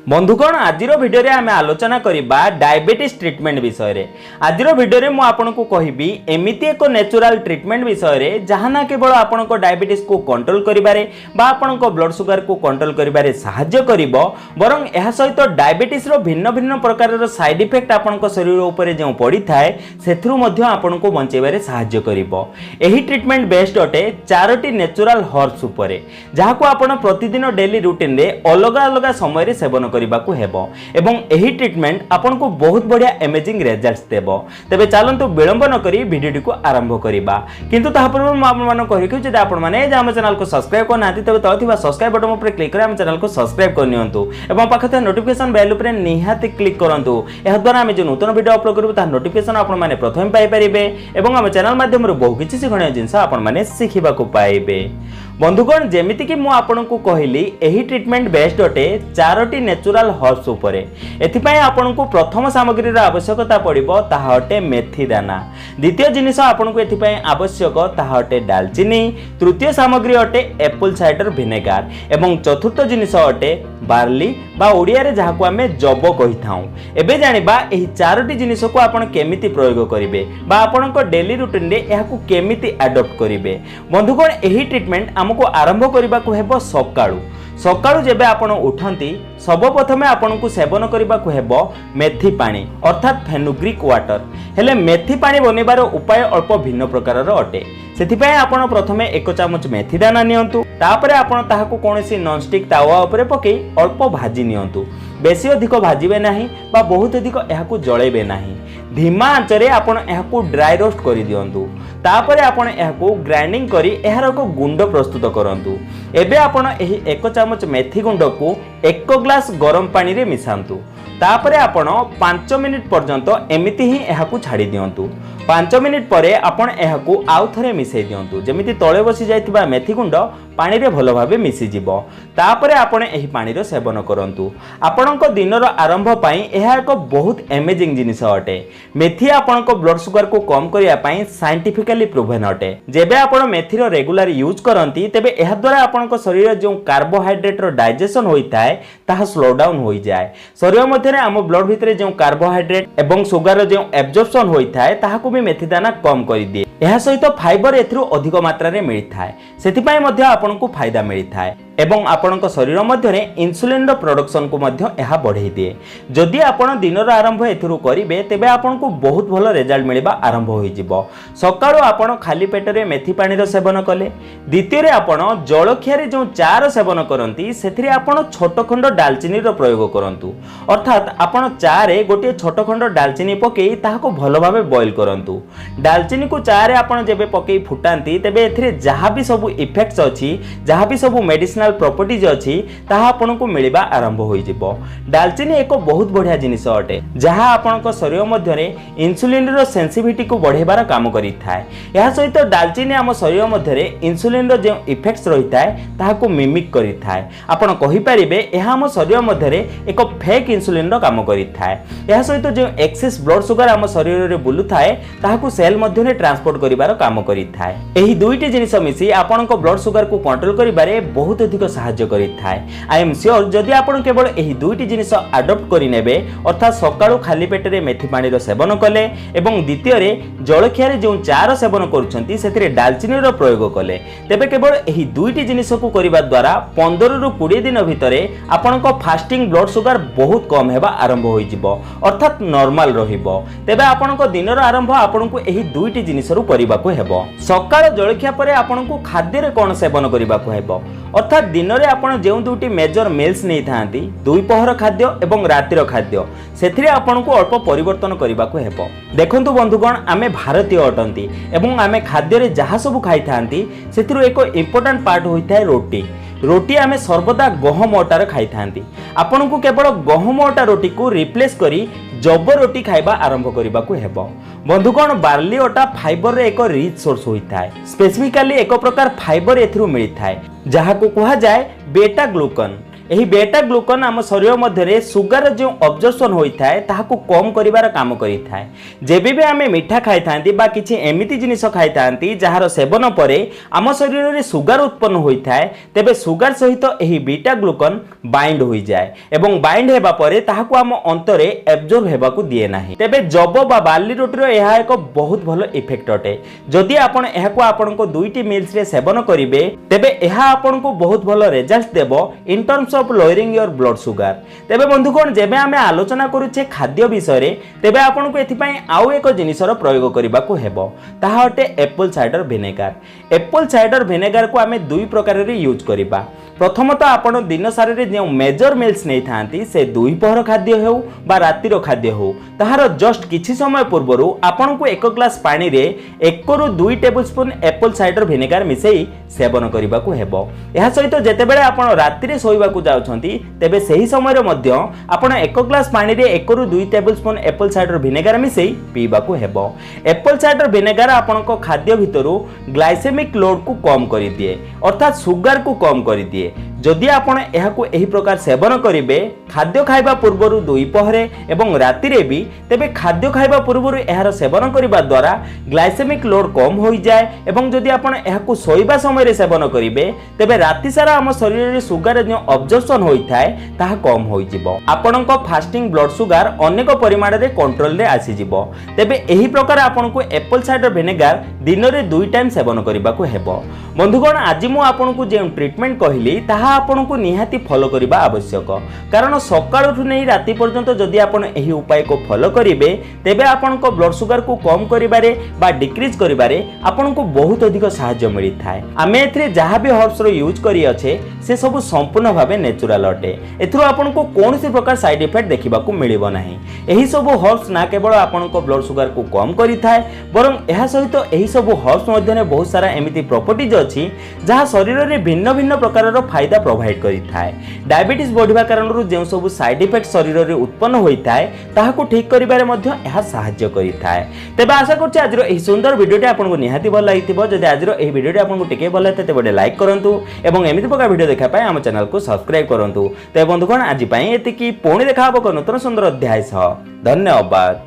बंधुगण आज भिडियो आम आलोचना करबा डायबिटीज ट्रीटमेंट विषय रे। आज भिडियो मु आपनको कहबी एमिति एक नेचुरल ट्रीटमेंट विषय रे जहाँ ना केवल आपनको डायबिटीज को कंट्रोल करिबारे बा आपनको ब्लड शुगर को कंट्रोल करिबारे सहाय्य करिवो बरं एहा सहित डायबिटीज रो भिन्न भिन्न प्रकार रो साइड इफेक्ट आपनको शरीर ऊपर जो पड़ी थाए सेथरु मध्य आपनको बंचेबारे सहाय्य करिवो। एही ट्रीटमेंट बेस्ड अटे चारोटी नेचुरल हर्ब्स उपरे जहाको आपण प्रतिदिन डेली रूटीन रे अलग अलग समय रे सेवन करबाकू हेबो एवं एही ट्रीटमेंट आपनको बहुत बढ़िया अमेजिंग रिजल्ट्स देबो। तबे चलंतु विलंब न करी वीडियो को आरंभ करबा किंतु ताहा पूर्व म आपण माने कहि कि जदि आपण माने जे हम चैनल को सब्सक्राइब करना आती तबे तळथिबा सब्सक्राइब बटन ऊपर क्लिक करे हम चैनल को सब्सक्राइब कर नियंतु एवं पाखते नोटिफिकेशन बेल ऊपर निहाती क्लिक करंतु। एहा द्वारा हम जे नूतन वीडियो अपलोड करबो ता नोटिफिकेशन आपण माने प्रथम पाई परिबे एवं हम चैनल माध्यम रे बहु किछि सिखणीय जिंस आपण माने सिखिबाकू पाइबे। बंधुगण जेमिति कि मु आपनको कहिली एही ट्रीटमेंट बेस्ड अटे चारोटी नेचुरल हर्ब्स उपरे। एथिपाई आपनको प्रथम सामग्री रा आवश्यकता पड़िबो ताहा अटे मेथी दाना। द्वितीय जिनिस आपनको एथिपाई आवश्यक ताहा अटे दालचीनी। तृतीय सामग्री अटे एप्पल साइडर विनेगार एवं चतुर्थ जिनिस अटे बार्ली बा ओडिया रे जाहाको आमे जब कहि थाउ। एबे जानिबा एही चारोटी जिनिस को आपण केमिति प्रयोग करिवे बा आपनको डेली रूटीन रे एहाकू केमिति अडॉप्ट करिवे। बंधुगण एही ट्रीटमेंट हमको आरंभ करबा को हेबो सकाळू। सकाळू जेबे आपण उठंती सर्वप्रथमे आपनको सेवन करबा को हेबो मेथी पानी अर्थात फेनुग्रीक वाटर। हेले मेथी पानी बनेबार उपाय अल्प भिन्न प्रकार अटे। सेथिपाई आपण प्रथमे 1 चमच मेथी दाना नियंतु तापरे आपण ताहाको कोनोसी नॉनस्टिक तावा उपरे पकई अल्प भाजी नियंतु। बेसी अधिक भाजिबे नाही बा बहुत अधिक एहाकू जळेबे नाही। धीमा आंचरे आपण एहाकू ड्राई रोस्ट करि दियंतु तापरे आपण एहाकू ग्राइंडिंग करी एहार एक गुंड प्रस्तुत करंतु। एबे आपण एही 1 चमच मेथी गुंड को 1 ग्लास गरम पानी रे मिसांतु तापरे आपण 5 मिनिट पर्यंत एमिति ही एहाकू छाडी दियंतु। 5 मिनिट परे आपण एहाकू आउ थरे मिसै दियंतु जेमिति तळे बसी जायतिबा मेथी गुंड पानी रे भलो भाबे मिसी जिवो। तापरे आपण एही पानी रो सेवन करंतु। आपणको दिनर आरंभ पई एहा एक बहुत अमेजिंग जिनिस अटे। मेथी आपणको ब्लड शुगर को कम करिया पई साइंटिफिकली प्रूवन अटे। जेबे आपण मेथी रो रेगुलर यूज करंती तेबे एहा द्वारा आपणको शरीर जो कार्बोहाइड्रेट रो डाइजेशन होइताय ताहा स्लो डाउन होई जाय। शरीर मध्ये रे हम ब्लड भितरे जो कार्बोहाइड्रेट एवं शुगर रो जो एब्जॉर्प्शन होइताय ताहाको भी मेथी दाना कम करि दिए। एहा सहित फाइबर एथरु अधिक मात्रा रे मिलिथाय सेथिपाई मध्ये आपनको फायदा मिलिथाय एवं आपणको शरीर मध्ये रे इंसुलिन रो प्रोडक्शन को मध्ये एहा बढ़ाई दिए। जदि आपण दिनर आरंभ एथरु करिवे तेबे आपनको बहुत भलो रिजल्ट मिलिबा आरंभ होई जिवो। सकाळो आपण खाली पेट रे मेथी पानी रो सेवन कले। द्वितीय रे आपण जळखिया रे जो चा रो सेवन करंती सेथिरे आपण छोट खंड दालचीनी रो प्रयोग करंतु अर्थात आपण चा रे गोटे छोट खंड दालचीनी पकेई ताहाको भलो भाबे बॉईल करंतु। दालचीनी को चा रे आपण जेबे पकेई फुटांती तेबे एथिरे जहा भी सब इफेक्ट्स अछि जहा भी सब मेडिसिनल प्रॉपर्टीज अछि ताहा आपनको मिलिबा आरंभ होई जिवो। दालचीनी एक बहुत बढ़िया जिनिस अटे जहा आपनको शरीर मध्ये रे इंसुलिन रो सेंसिटिविटी को बढ़ेबार काम करि थाए। एहा सहित दालचीनी हम शरीर मध्ये रे इंसुलिन रो जे इफेक्ट्स रहि थाए ताहाको मिमिक करि थाए। आपण कहि परिबे एहा हम शरीर मध्ये रे एक फेक इंसुलिन रो काम करि थाए। एहा सहित जे एक्सेस ब्लड शुगर हम शरीर रे बुलु थाए ताहाको सेल मध्ये रे ट्रांसपोर्ट करिबार काम करि थाए। एही दुईटी जिनिस मिसी आपनको ब्लड शुगर को कंट्रोल करिबारे बहुत अधिक सहाय्य करि थाए। आई एम श्योर जदि आपण केवल एही दुईटी जिनिस अडॉप्ट करि नेबे अर्थात सकाळो खाली पेट रे मेथी पानी रो सेवन कले एवं द्वितीय रे जळखिया रे जो चा रो सेवन करूछंती सेथिरे दालचीनी रो प्रयोग कले तेबे केवल एही दुईटी जिनिस को करिबा द्वारा 15 रु 20 दिन भितरे आपनको फास्टिंग ब्लड शुगर बहुत कम हेबा आरंभ होई जिवो अर्थात नॉर्मल रहिबो। तेबे आपनको दिनर आरंभ आपनको एही दुईटी जिनिस रु करिबा को हेबो। सकाळ जळखिया परे आपनको खाद्य रे कोन सेवन करिबा को हेबो अर्थात दिन रे आपण जेउ दुटी मेजर मेल्स नै थांती दुई पहर खाद्य एवं रातिर खाद्य सेथिरे आपनको अल्प परिवर्तन करिबा को हेबो। देखंतु बंधुगण आमे भारतीय अटंती एवं आमे खाद्य रे जहा सब खाइ थांती सेथिरो एक इंपोर्टेंट पार्ट होइथाय रोटी। रोटी आमे सर्वदा गहम अटार खाइ थांती। आपनको केवल गहम अटा रोटी को रिप्लेस करी जब रोटी खाइबा आरंभ करिबा को हेबो। बंधुगण बार्ली अटा फाइबर रे एक रिच सोर्स होइथाय। स्पेसिफिकली एक प्रकार फाइबर एथरु मिलिथाय जहा को कहा जाय बेटा ग्लूकन। यही बेटा ग्लुकन आम शरीर मध्य सुगार जो अब्जर्पशन होता है ताकू कम करिवार काम करिथाय। जेबे भी आमे मीठा खाई थांती बा किछि एमिति जिनिस खाई थांती जहार सेवन परे आम शरीर में सुगार उत्पन्न होता है तेबे सुगार सहित यही बीटा ग्लुकन बाइंड हो जाए एवं बाइंड हेबा परे ताहाकू आम अंतरे एब्जॉर्ब हेबाकू दिए नाही। तेबे जब बा बार्ली रोटीर यह एक बहुत भल इफेक्ट अटे। जदि आपण एहाकू आपनको दुईटी मील्स रे सेवन करिवे तेबे एहा आपनको बहुत भल रिजल्ट देबो in terms of lowering your blood sugar. तेबे बंधुगण जेबे आमे आलोचना करूछे खाद्य विषय रे तेबे आपनको एथिपाई आउ एक जिनिसर प्रयोग करिबाकू हेबो ताहा अटे Apple cider vinegar. Apple cider vinegar को आमे दुई प्रकार रे यूज करिबा। प्रथमत आपण दिन सारे जो मेजर मिल्स नहीं थांती से दुई पहर खाद्य हो बा रातिर खाद्य हो ताहार जस्ट किछि समय पूर्वर आपण को एक ग्लास पानी रे 1 रु 2 table spoon Apple cider vinegar मिसई सेवन करने को हेबो। एहा सहित जेतेबेले आपण राति रे सोइबाकू जाउछंती तेबे सही समय रे मध्य आपण 1 ग्लास पानी रे 1 रु 2 table spoon Apple cider vinegar मिसई पीबाकू हेबो। एप्पल साइडर विनेगार आपणको खाद्य भितरु ग्लाइसेमिक लोड को कम करि दिए अर्थात सुगार को कम करि दिए। जदि आपण एहाकू एही प्रकार सेवन करिवे खाद्य खाइबा पूर्वरु दुई पहरे एवं राति रे भी तेबे खाद्य खाइबा पूर्वरु एहार सेवन करिबा द्वारा ग्लाइसेमिक लोड कम होई जाए एवं जदि आपण एहाकू सोइबा समय रे सेवन करिवे तेबे राति सारा हम शरीर रे सुगार जो अब्जॉर्प्शन होई थाए ताहा कम होई जिवो। आपणको फास्टिंग ब्लड सुगार अनेक परिमाण रे कंट्रोल रे आसी जिवो। तेबे एही प्रकार आपणको एप्पल साइडर विनेगार दिन रे 2 टाइम सेवन करिबाकू हेबो। बंधुगण आज मु आपणको जे ट्रीटमेंट कहली ताहा आपणको निहाती फॉलो करिबा आवश्यक कारण सकाळठु नै राति पर्यंत जदि आपण एही उपाय को फॉलो करिवे तेबे आपणको ब्लड सुगार को कम करिबारे बा डिक्रीज करिबारे आपणको बहुत अधिक सहायता मिली थाए। आमे एथरे जहा भी हर्ब्स रो यूज करी अच्छे से सब संपूर्ण भाबे नेचुरल अटे। एथरो आपणको कोनोसी प्रकार साइड इफेक्ट देखिबाकू मिलिबो नाही। एही सब हर्ब्स ना केवल आपणको ब्लड सुगार को कम करि थाए बरं एहा सहित एही सब हर्ब्स मध्ये बहुत सारा एमिति प्रॉपर्टीज अछि जहा शरीर रे भिन्न भिन्न प्रकार रो फायदा प्रोवाइड करि थाए। डायबिटीज बढ़िबा कारणरू जे सब साइड इफेक्ट शरीर रे उत्पन्न होई थाए ताहाकू ठीक करिबारे मध्ये एहा सहायता करि थाए। तेबे आशा करछि आजिरो एही सुंदर भिडियोटी आपनको निहाती भल लागिथिबो। जदि आजिरो एही भिडियोटी आपनको टिके भल लागते तेबे लाइक करंतु एवं एमिति प्रकार भिडियो देखा पाए हम चैनल को सब्सक्राइब करंतु। ते बंधुगण आज पई एतिकी पुणी देखा हबो नूतन सुंदर अध्याय सह। धन्यवाद।